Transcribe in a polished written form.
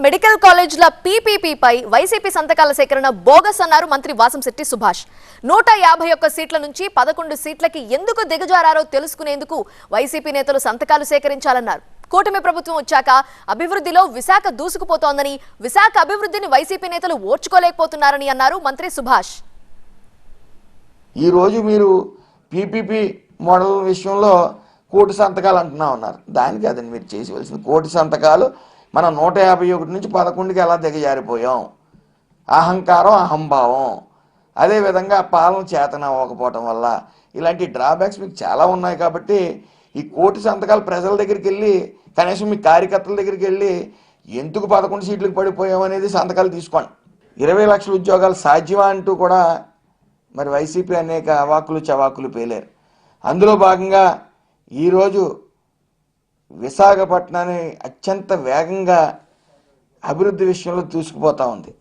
Medical కాలేజ్ల పీపీపీపై YCP సంతకాల సేకరణ bogus అన్నారు మంత్రి వాసంశెట్టి సుభాష్. 151 సీట్ల నుంచి 11 సీట్లకి ఎందుకు దిగజారారో తెలుసుకునేందుకు వైసీపీ నేతలు సంతకాలు సేకరించాలన్నారు. కూటమి ప్రభుత్వం వచ్చాక అభివృద్ధిలో విశాఖ దూసుకుపోతోందని, విశాఖ అభివృద్ధిని వైసీపీ నేతలు ఓర్చుకోలేకపోతున్నారని అన్నారు మంత్రి సుభాష్. ఈ రోజు మీరు పీపీపీ మోడల్ విషయంలో కోటి సంతకాలు అంటున్నా ఉన్నారు. దానికి అదని మీరు చేసేవలసింది కోటి సంతకాలు. మనం 151 నుంచి 11కి ఎలా దిగజారిపోయాం, అహంకారం అహంభావం, అదేవిధంగా పాలన చేతన అవ్వకపోవటం వల్ల ఇలాంటి డ్రాబ్యాక్స్ మీకు చాలా ఉన్నాయి. కాబట్టి ఈ కోటి సంతకాలు ప్రజల దగ్గరికి వెళ్ళి, కనీసం మీ కార్యకర్తల దగ్గరికి వెళ్ళి ఎందుకు 11 సీట్లకు పడిపోయాం అనేది సంతకాలు తీసుకోండి. 20 లక్షల ఉద్యోగాలు సాధ్యమా అంటూ కూడా మరి వైసీపీ అనేక అవాకులు చవాకులు పేలారు. అందులో భాగంగా ఈరోజు విశాఖపట్నాన్ని అత్యంత వేగంగా అభివృద్ధి విషయంలో దూసుకుపోతూ ఉంది.